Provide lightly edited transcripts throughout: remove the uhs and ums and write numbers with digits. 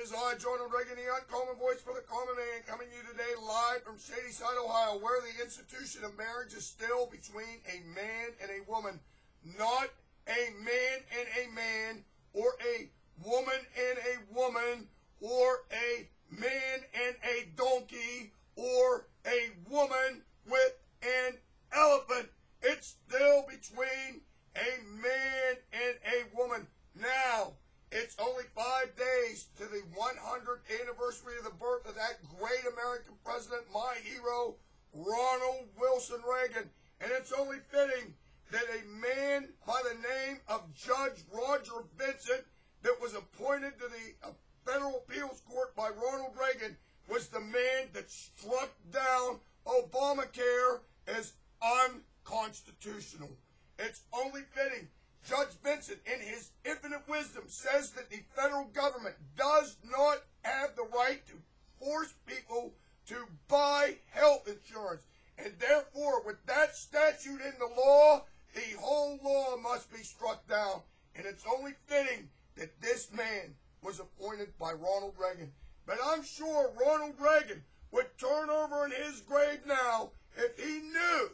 It is I, Ronald Reagan, the uncommon voice for the common man, coming to you today live from Shadyside, Ohio, where the institution of marriage is still between a man and a woman, not a man and a man, or a woman and a woman, or a man and a donkey, or a woman with an elephant. It's still between a man and a woman. Now, it's only 5 days to the 100th anniversary of the birth of that great American president, my hero, Ronald Wilson Reagan. And it's only fitting that a man by the name of Judge Roger Vincent, that was appointed to the Federal Appeals Court by Ronald Reagan, was the man that struck down Obamacare as unconstitutional. It's only fitting. Judge Vincent, in his infinite wisdom, says that the federal government does not have the right to force people to buy health insurance. And therefore, with that statute in the law, the whole law must be struck down. And it's only fitting that this man was appointed by Ronald Reagan. But I'm sure Ronald Reagan would turn over in his grave now if he knew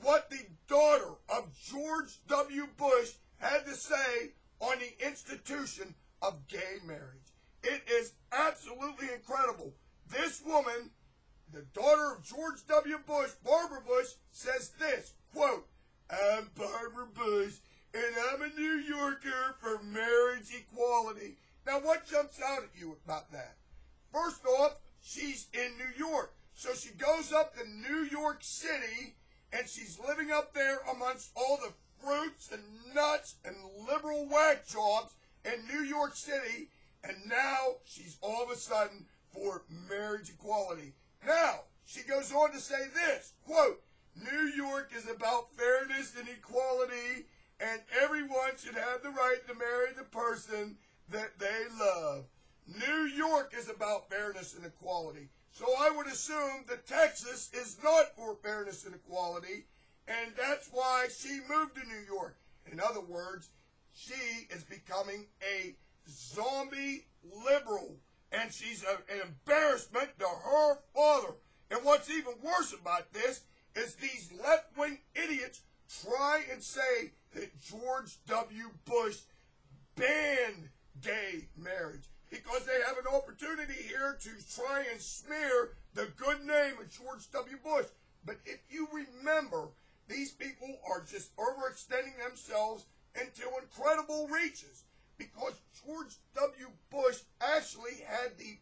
what the daughter of George W. Bush had to say on the institution of gay marriage. It is absolutely incredible. This woman, the daughter of George W. Bush, Barbara Bush, says this, quote, "I'm Barbara Bush, and I'm a New Yorker for marriage equality." Now, what jumps out at you about that? First off, she's in New York. So she goes up to New York City, and she's living up there amongst all the fruits and nuts and liberal whack jobs in New York City, and now she's all of a sudden for marriage equality. Now, she goes on to say this, quote, "New York is about fairness and equality, and everyone should have the right to marry the person that they love." New York is about fairness and equality. So I would assume that Texas is not for fairness and equality, and that's why she moved to New York. In other words, she is becoming a zombie liberal, and she's an embarrassment to her father. And what's even worse about this is these left-wing idiots try and say that George W. Bush banned gay marriage, because they have an opportunity here to try and smear the good name of George W. Bush. But if you remember, these people are just overextending themselves into incredible reaches, because George W. Bush actually had the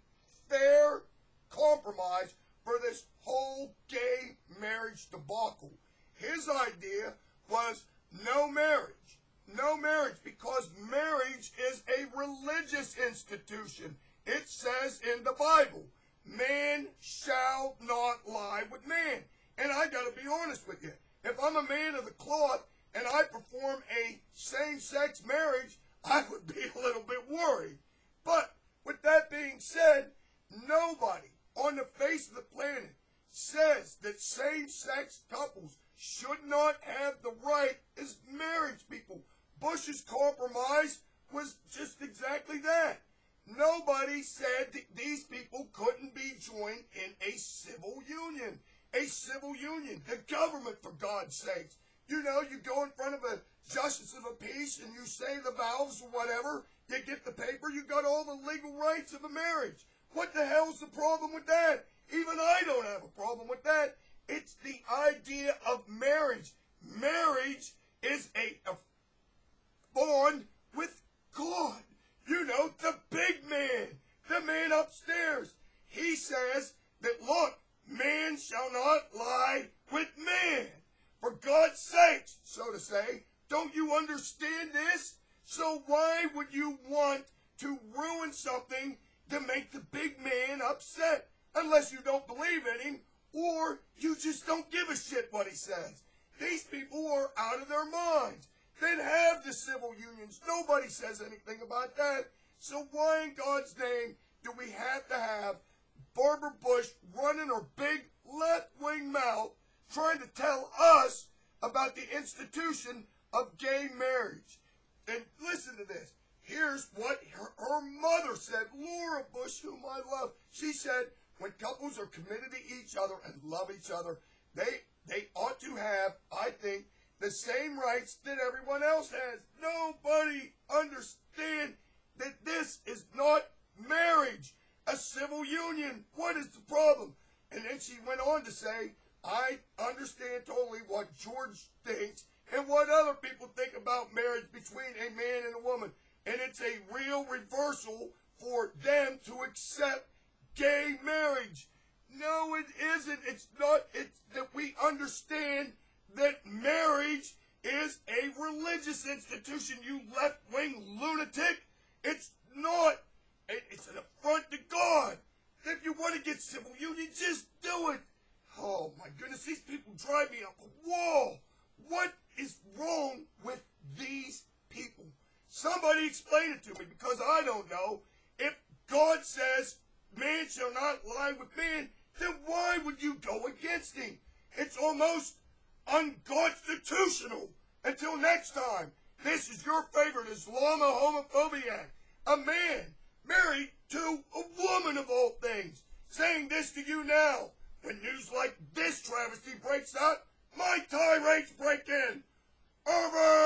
fair compromise for this whole gay marriage debacle. His idea was no marriage. No marriage, because marriage is a religious institution. It says in the Bible, man shall not lie with man. And I gotta be honest with you. If I'm a man of the cloth and I perform a same-sex marriage, I would be a little bit worried. But with that being said, nobody on the face of the planet says that same-sex couples should not have the right as marriage people. Bush's compromise was just exactly that. Nobody said that these people couldn't be joined in a civil union. A civil union. The government, for God's sakes. You know, you go in front of a justice of the peace and you say the vows or whatever. You get the paper. You got all the legal rights of a marriage. What the hell's the problem with that? Even I don't have a problem with that. It's the idea of marriage. Marriage is a bond with God. You know, the big man, the man upstairs. He says that, look, man shall not lie with man. For God's sakes, so to say, don't you understand this? So why would you want to ruin something to make the big man upset? Unless you don't believe in him, or you just don't give a shit what he says. These people are out of their minds. They'd have the civil unions. Nobody says anything about that. So why in God's name do we have to have Barbara Bush running her big left-wing mouth trying to tell us about the institution of gay marriage? And listen to this. Here's what her mother said, Laura I love. She said, when couples are committed to each other and love each other, they ought to have, I think, the same rights that everyone else has. Nobody understands that this is not marriage, a civil union. What is the problem? And then she went on to say, I understand totally what George thinks and what other people think about marriage between a man and a woman. And it's a real reversal for them to accept gay marriage. No, it isn't. It's not. It's that we understand that marriage is a religious institution, you left-wing lunatic. It's not. It's an affront to God. If you want to get civil union, just do it. Oh, my goodness, these people drive me up a wall. What is wrong with these people? Somebody explain it to me, because I don't know. If God says man shall not lie with man, then why would you go against him? It's almost unconstitutional. Until next time, this is your favorite Islamophobiac, a man married to a woman of all things, saying this to you now. When news like this travesty breaks out, my tirades break in. Over!